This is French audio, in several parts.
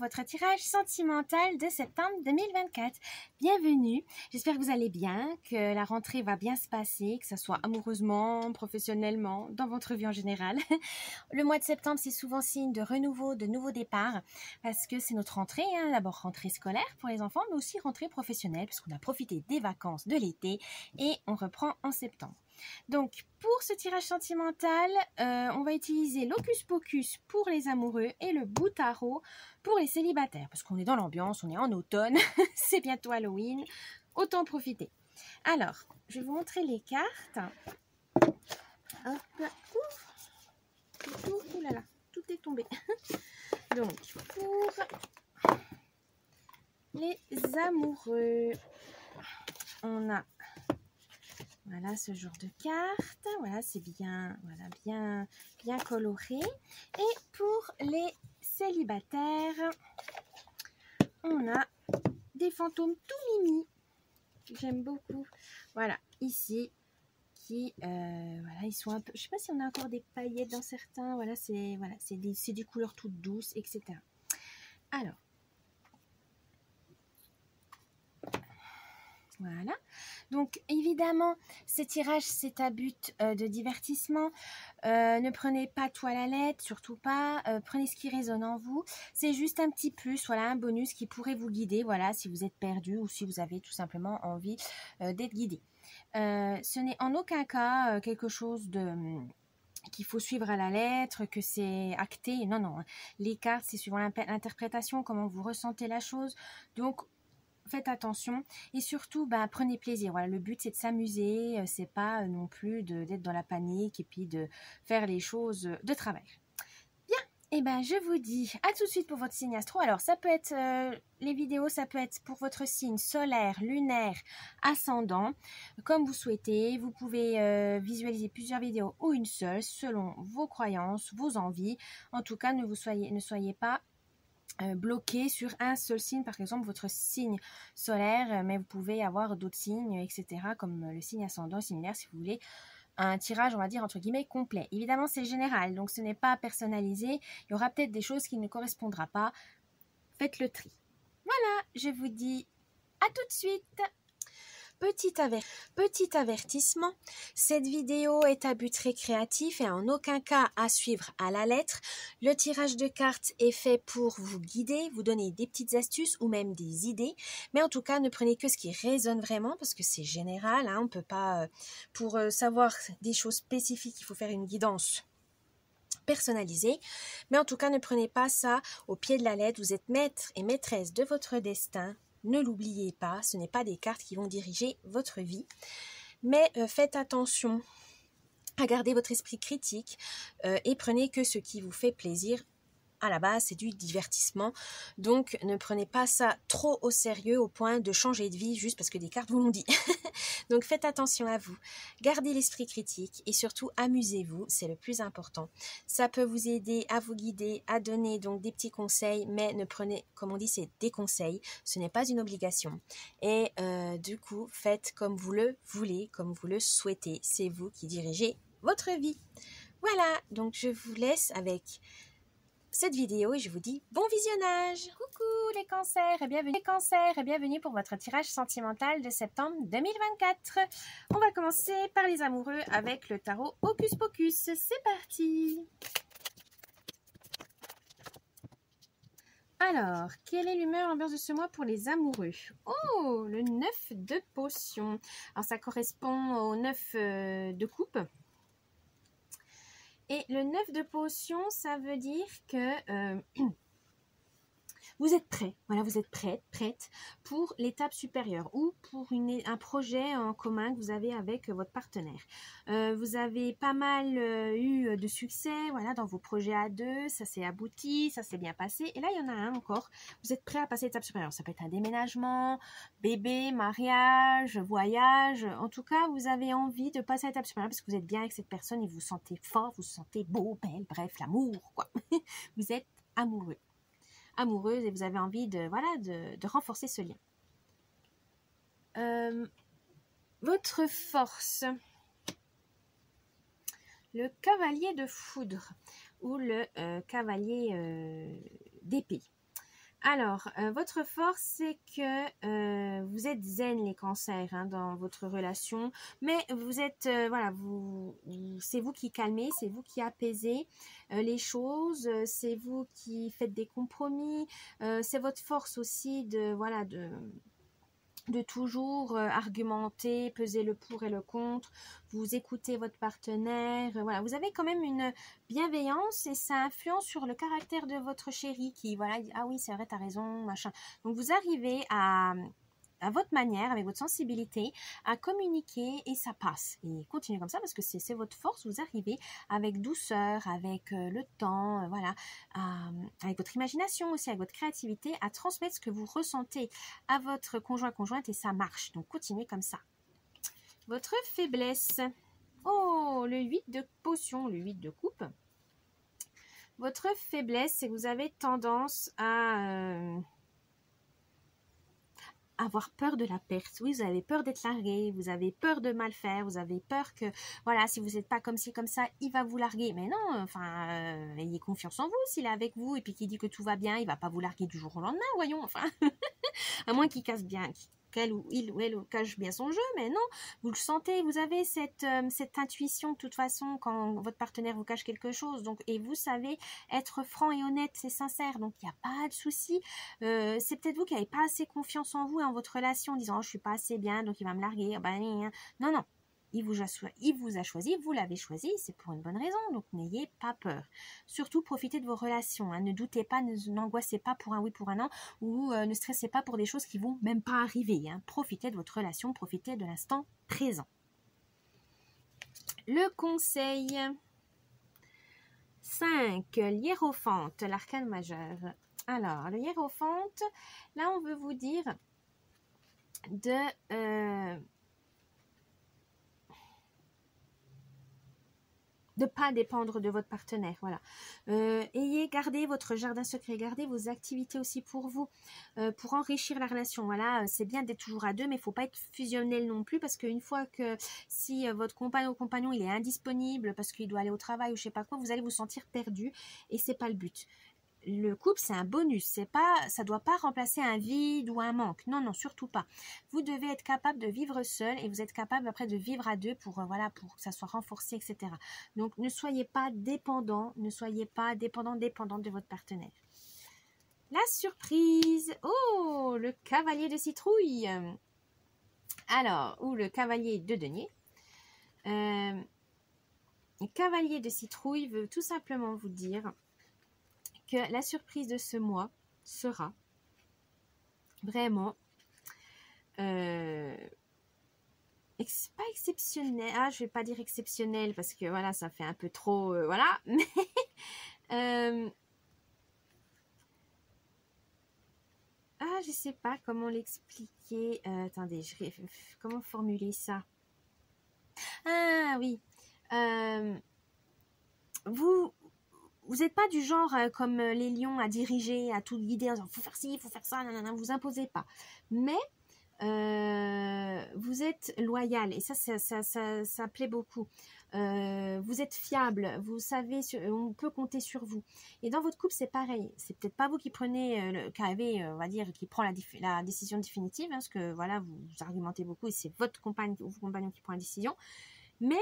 votre tirage sentimental de septembre 2024. Bienvenue, j'espère que vous allez bien, que la rentrée va bien se passer, que ce soit amoureusement, professionnellement, dans votre vie en général. Le mois de septembre, c'est souvent signe de renouveau, de nouveaux départs, parce que c'est notre rentrée, d'abord rentrée scolaire pour les enfants, mais aussi rentrée professionnelle, parce qu'on a profité des vacances de l'été et on reprend en septembre. Donc, pour ce tirage sentimental, on va utiliser l'Hocus Pocus pour les amoureux et le Bout-Tarot pour les célibataires. Parce qu'on est dans l'ambiance, on est en automne, c'est bientôt Halloween, autant profiter. Alors, je vais vous montrer les cartes. Hop, ouh là là, tout est tombé. Donc, pour les amoureux, on a... Voilà ce genre de carte. Voilà, c'est bien, voilà, bien coloré. Et pour les célibataires, on a des fantômes tout mimi. J'aime beaucoup. Voilà, ici, qui, voilà, ils sont un peu... Je sais pas si on a encore des paillettes dans certains. Voilà, c'est des couleurs toutes douces, etc. Alors, voilà. Donc, évidemment, ces tirages, c'est à but de divertissement. Ne prenez pas tout à la lettre, surtout pas. Prenez ce qui résonne en vous. C'est juste un petit plus, voilà, un bonus qui pourrait vous guider, voilà, si vous êtes perdu ou si vous avez tout simplement envie d'être guidé. Ce n'est en aucun cas quelque chose de... qu'il faut suivre à la lettre, que c'est acté. Non, non. Les cartes, c'est suivant l'interprétation, comment vous ressentez la chose. Donc, faites attention et surtout prenez plaisir. Voilà, le but c'est de s'amuser, c'est pas non plus d'être dans la panique et puis de faire les choses de travers. Bien, et je vous dis à tout de suite pour votre signe astro. Alors ça peut être les vidéos, ça peut être pour votre signe solaire, lunaire, ascendant, comme vous souhaitez. Vous pouvez visualiser plusieurs vidéos ou une seule selon vos croyances, vos envies. En tout cas, ne soyez pas bloqué sur un seul signe, par exemple votre signe solaire, mais vous pouvez avoir d'autres signes, etc., comme le signe ascendant similaire, si vous voulez un tirage, on va dire, entre guillemets, complet. Évidemment, c'est général, donc ce n'est pas personnalisé. Il y aura peut-être des choses qui ne correspondront pas. Faites le tri. Voilà, je vous dis à tout de suite. Petit avertissement, cette vidéo est à but récréatif et en aucun cas à suivre à la lettre. Le tirage de cartes est fait pour vous guider, vous donner des petites astuces ou même des idées. Mais en tout cas, ne prenez que ce qui résonne vraiment parce que c'est général. On ne peut pas, pour savoir des choses spécifiques, il faut faire une guidance personnalisée. Mais en tout cas, ne prenez pas ça au pied de la lettre. Vous êtes maître et maîtresse de votre destin. Ne l'oubliez pas, ce n'est pas des cartes qui vont diriger votre vie. Mais faites attention à garder votre esprit critique et prenez que ce qui vous fait plaisir. À la base, c'est du divertissement. Donc, ne prenez pas ça trop au sérieux au point de changer de vie juste parce que des cartes vous l'ont dit. Donc, faites attention à vous. Gardez l'esprit critique et surtout, amusez-vous. C'est le plus important. Ça peut vous aider à vous guider, à donner donc des petits conseils, mais ne prenez, comme on dit, c'est des conseils. Ce n'est pas une obligation. Et du coup, faites comme vous le voulez, comme vous le souhaitez. C'est vous qui dirigez votre vie. Voilà, donc je vous laisse avec cette vidéo et je vous dis bon visionnage. Coucou les cancers et bienvenue pour votre tirage sentimental de septembre 2024. On va commencer par les amoureux avec le tarot Hocus Pocus. C'est parti. Alors, quelle est l'humeur, l'ambiance de ce mois pour les amoureux? Oh, le 9 de potions. Alors ça correspond au 9 de coupe. Et le 9 de potion, ça veut dire que vous êtes prêt, voilà, vous êtes prête pour l'étape supérieure ou pour un projet en commun que vous avez avec votre partenaire. Vous avez pas mal eu de succès, voilà, dans vos projets à deux, ça s'est abouti, ça s'est bien passé. Et là, il y en a un encore, vous êtes prêt à passer l'étape supérieure. Ça peut être un déménagement, bébé, mariage, voyage. En tout cas, vous avez envie de passer à l'étape supérieure parce que vous êtes bien avec cette personne et vous vous sentez fort, vous vous sentez beau, belle, bref, l'amour, quoi. Vous êtes amoureuse et vous avez envie de renforcer ce lien. Votre force, le cavalier de foudre ou le cavalier d'épée. Alors, votre force, c'est que vous êtes zen les cancers hein, dans votre relation, mais vous êtes, voilà, c'est vous qui calmez, c'est vous qui apaisez les choses, c'est vous qui faites des compromis, c'est votre force aussi de, voilà, de toujours argumenter, peser le pour et le contre, vous écoutez votre partenaire, voilà, vous avez quand même une bienveillance et ça influence sur le caractère de votre chéri qui, voilà, dit, ah oui, c'est vrai, t'as raison, machin. Donc vous arrivez à votre manière, avec votre sensibilité, à communiquer et ça passe. Et continuez comme ça parce que c'est votre force, vous arrivez avec douceur, avec le temps, voilà, avec votre imagination aussi, avec votre créativité, à transmettre ce que vous ressentez à votre conjointe et ça marche. Donc continuez comme ça. Votre faiblesse. Oh, le 8 de potion, le 8 de coupe. Votre faiblesse, c'est que vous avez tendance à avoir peur de la perte. Oui, vous avez peur d'être largué, vous avez peur de mal faire, vous avez peur que, voilà, si vous n'êtes pas comme ci, comme ça, il va vous larguer. Mais non, enfin, ayez confiance en vous, s'il est avec vous et puis qu'il dit que tout va bien, il va pas vous larguer du jour au lendemain, voyons, enfin. À moins qu'il casse bien, qu'elle ou il ou elle cache bien son jeu, mais non, vous le sentez, vous avez cette intuition de toute façon quand votre partenaire vous cache quelque chose, donc, et vous savez être franc et honnête, c'est sincère, donc il n'y a pas de souci. C'est peut-être vous qui n'avez pas assez confiance en vous et en votre relation, en disant oh, je suis pas assez bien, donc il va me larguer. Ben, non, non. Il vous a choisi, vous l'avez choisi, c'est pour une bonne raison, donc n'ayez pas peur. Surtout, profitez de vos relations, hein, ne doutez pas, n'angoissez pas pour un oui, pour un non, ou ne stressez pas pour des choses qui vont même pas arriver. Hein. Profitez de votre relation, profitez de l'instant présent. Le conseil 5, l'hiérophante, l'arcane majeur. Alors, le hiérophante, là on veut vous dire de pas dépendre de votre partenaire, voilà. Gardez votre jardin secret, gardez vos activités aussi pour vous, pour enrichir la relation, voilà. C'est bien d'être toujours à deux, mais il ne faut pas être fusionnel non plus, parce qu'une fois que si votre compagne ou compagnon, il est indisponible, parce qu'il doit aller au travail ou je sais pas quoi, vous allez vous sentir perdu, et c'est pas le but. Le couple, c'est un bonus, ça doit pas remplacer un vide ou un manque. Non, non, surtout pas. Vous devez être capable de vivre seul et vous êtes capable après de vivre à deux pour voilà, pour que ça soit renforcé, etc. Donc, ne soyez pas dépendant, ne soyez pas dépendante de votre partenaire. La surprise. Oh, le cavalier de citrouille. Alors, ou le cavalier de denier. Le cavalier de citrouille veut tout simplement vous dire que la surprise de ce mois sera vraiment pas exceptionnel. Ah, je vais pas dire exceptionnel parce que voilà, ça fait un peu trop, voilà. Mais je sais pas comment l'expliquer. Attendez, comment formuler ça? Ah oui. Vous n'êtes pas du genre comme les lions à diriger, à tout guider en disant faut faire ci, faut faire ça, nanana, vous imposez pas. Mais vous êtes loyal et ça plaît beaucoup. Vous êtes fiable, vous savez, on peut compter sur vous. Et dans votre couple, c'est pareil. C'est peut-être pas vous qui prenez, on va dire, qui prend la décision définitive, hein, parce que voilà, vous argumentez beaucoup et c'est votre compagne ou vos compagnons qui prend la décision. Mais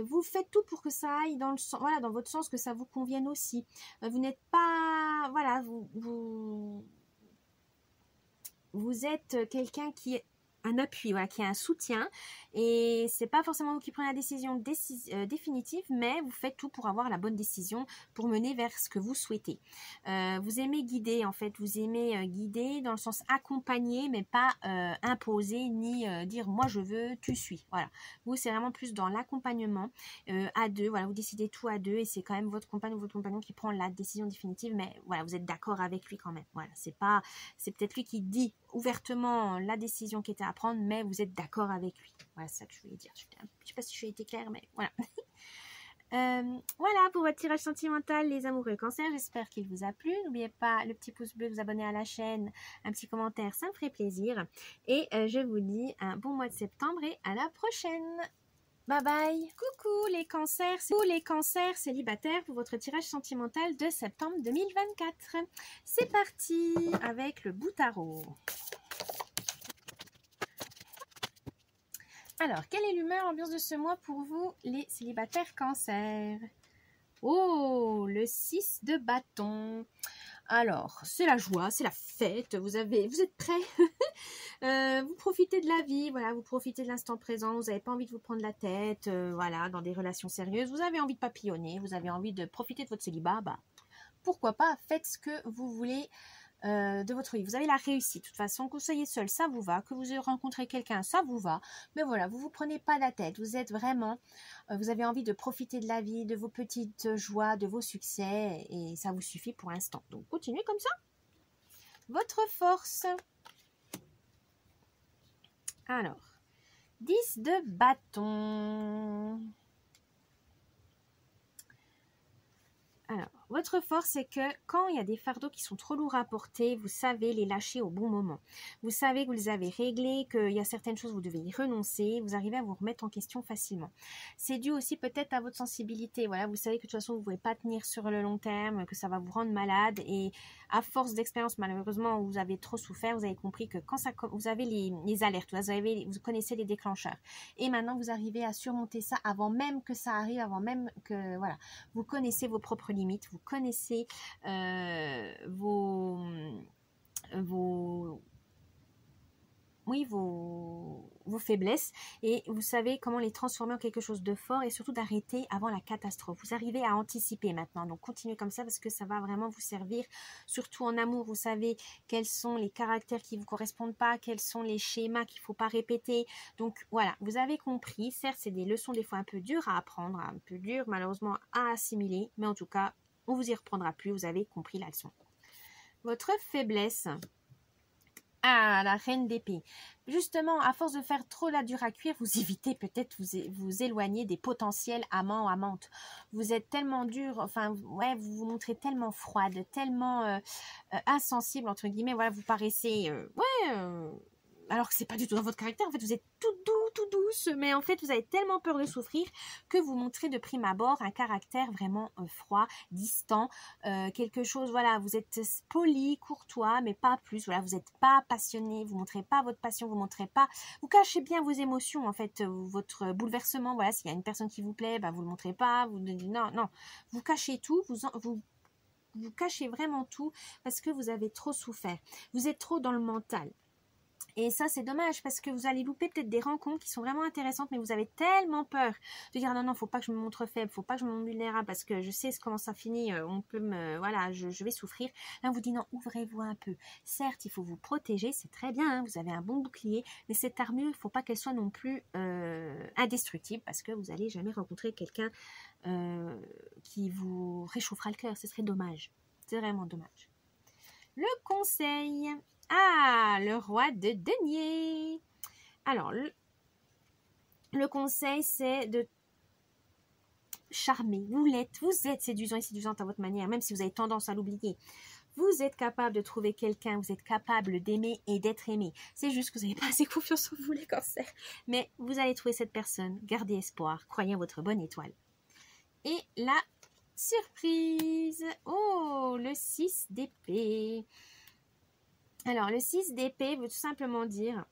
vous faites tout pour que ça aille dans le sens, voilà, dans votre sens, que ça vous convienne aussi. Vous n'êtes pas, voilà, vous êtes quelqu'un qui est un appui, voilà, qui est un soutien, et c'est pas forcément vous qui prenez la décision définitive, mais vous faites tout pour avoir la bonne décision, pour mener vers ce que vous souhaitez. Vous aimez guider, en fait, vous aimez guider dans le sens accompagner, mais pas imposer, ni dire moi je veux, tu suis, voilà. Vous, c'est vraiment plus dans l'accompagnement à deux, voilà, vous décidez tout à deux, et c'est quand même votre compagne ou votre compagnon qui prend la décision définitive, mais voilà, vous êtes d'accord avec lui quand même, voilà, c'est peut-être lui qui dit ouvertement la décision qui était à prendre, mais vous êtes d'accord avec lui. Voilà, c'est ça que je voulais dire. Je ne sais pas si je suis été claire, mais voilà. Voilà pour votre tirage sentimental, les amoureux cancer. J'espère qu'il vous a plu. N'oubliez pas le petit pouce bleu, de vous abonner à la chaîne, un petit commentaire, ça me ferait plaisir. Et je vous dis un bon mois de septembre et à la prochaine. Bye bye. Coucou les cancers célibataires pour votre tirage sentimental de septembre 2024. C'est parti avec le bout tarot. Alors, quelle est l'humeur, l'ambiance de ce mois pour vous, les célibataires cancers? Oh, le 6 de bâton. Alors, c'est la joie, c'est la fête, vous êtes prêts. Vous profitez de la vie, voilà, vous profitez de l'instant présent, vous n'avez pas envie de vous prendre la tête, voilà, dans des relations sérieuses, vous avez envie de papillonner, vous avez envie de profiter de votre célibat, bah, pourquoi pas, faites ce que vous voulez de votre vie. Vous avez la réussite, de toute façon, que vous soyez seul, ça vous va, que vous ayez rencontré quelqu'un, ça vous va, mais voilà, vous vous prenez pas la tête, vous êtes vraiment, vous avez envie de profiter de la vie, de vos petites joies, de vos succès, et ça vous suffit pour l'instant. Donc, continuez comme ça. Votre force. Alors, 10 de bâton. Alors, votre force, c'est que quand il y a des fardeaux qui sont trop lourds à porter, vous savez les lâcher au bon moment. Vous savez que vous les avez réglés, qu'il y a certaines choses, vous devez y renoncer, vous arrivez à vous remettre en question facilement. C'est dû aussi peut-être à votre sensibilité. Voilà, vous savez que de toute façon, vous ne pouvez pas tenir sur le long terme, que ça va vous rendre malade. Et à force d'expérience, malheureusement, vous avez trop souffert, vous avez compris que quand vous avez les alertes, vous connaissez les déclencheurs. Et maintenant, vous arrivez à surmonter ça avant même que ça arrive, avant même que, voilà, vous connaissez vos propres limites, vous connaissez vos faiblesses et vous savez comment les transformer en quelque chose de fort et surtout d'arrêter avant la catastrophe. Vous arrivez à anticiper maintenant, donc continuez comme ça parce que ça va vraiment vous servir, surtout en amour. Vous savez quels sont les caractères qui ne vous correspondent pas, quels sont les schémas qu'il ne faut pas répéter. Donc voilà, vous avez compris. Certes, c'est des leçons des fois un peu dures à apprendre, un peu dures malheureusement à assimiler, mais en tout cas, on vous y reprendra plus, vous avez compris la leçon. Votre faiblesse. Ah, la reine d'épée. Justement, à force de faire trop la dure à cuire, vous évitez peut-être vous éloigner des potentiels amants ou amantes. Vous êtes tellement dur, enfin, ouais, vous vous montrez tellement froide, tellement insensible, entre guillemets. Voilà, vous paraissez, alors que c'est pas du tout dans votre caractère. En fait, vous êtes tout douce, mais en fait, vous avez tellement peur de souffrir que vous montrez de prime abord un caractère vraiment froid, distant, quelque chose, voilà, vous êtes poli, courtois, mais pas plus, voilà, vous n'êtes pas passionné, vous montrez pas votre passion, vous cachez bien vos émotions, en fait, votre bouleversement, voilà, s'il y a une personne qui vous plaît, bah, vous le montrez pas, non, vous cachez tout, vous cachez vraiment tout parce que vous avez trop souffert, vous êtes trop dans le mental. Et ça, c'est dommage parce que vous allez louper peut-être des rencontres qui sont vraiment intéressantes, mais vous avez tellement peur de dire non, faut pas que je me montre faible, faut pas que je me montre vulnérable parce que je sais comment ça finit, on peut voilà, je vais souffrir. Là, on vous dit non, ouvrez-vous un peu. Certes, il faut vous protéger, c'est très bien, hein, vous avez un bon bouclier, mais cette armure, il faut pas qu'elle soit non plus indestructible parce que vous n'allez jamais rencontrer quelqu'un qui vous réchauffera le cœur. Ce serait dommage. C'est vraiment dommage. Le conseil. Ah, le roi de denier. Alors, le conseil, c'est de charmer. Vous êtes séduisant et séduisante à votre manière, même si vous avez tendance à l'oublier. Vous êtes capable de trouver quelqu'un, vous êtes capable d'aimer et d'être aimé. C'est juste que vous n'avez pas assez confiance en vous, les cancers. Mais vous allez trouver cette personne, gardez espoir, croyez en votre bonne étoile. Et la surprise. Oh, le 6 d'épée. Alors, le 6 d'épée veut tout simplement dire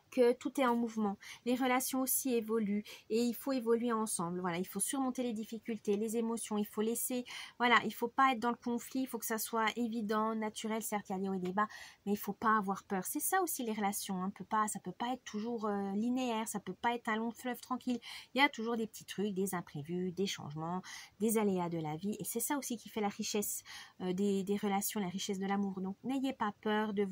que tout est en mouvement. Les relations aussi évoluent et il faut évoluer ensemble. Voilà, il faut surmonter les difficultés, les émotions. Il faut laisser, voilà, il faut pas être dans le conflit. Il faut que ça soit évident, naturel. Certes, il y a des hauts et des bas, mais il faut pas avoir peur. C'est ça aussi les relations. Hein. Ça peut pas être toujours linéaire. Ça peut pas être un long fleuve tranquille. Il y a toujours des petits trucs, des imprévus, des changements, des aléas de la vie. Et c'est ça aussi qui fait la richesse des relations, la richesse de l'amour. Donc, n'ayez pas peur de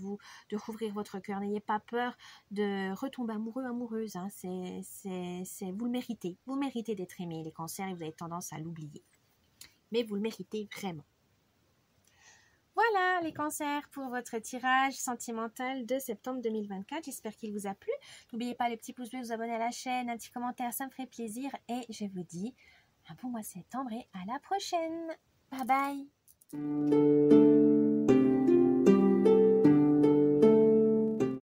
rouvrir votre cœur. N'ayez pas peur de retomber amoureux, amoureuse, hein. Vous le méritez. Vous méritez d'être aimé, les cancers, et vous avez tendance à l'oublier. Mais vous le méritez vraiment. Voilà les cancers pour votre tirage sentimental de septembre 2024. J'espère qu'il vous a plu. N'oubliez pas le petit pouce bleu, vous abonner à la chaîne, un petit commentaire, ça me ferait plaisir. Et je vous dis un bon mois de septembre et à la prochaine. Bye bye.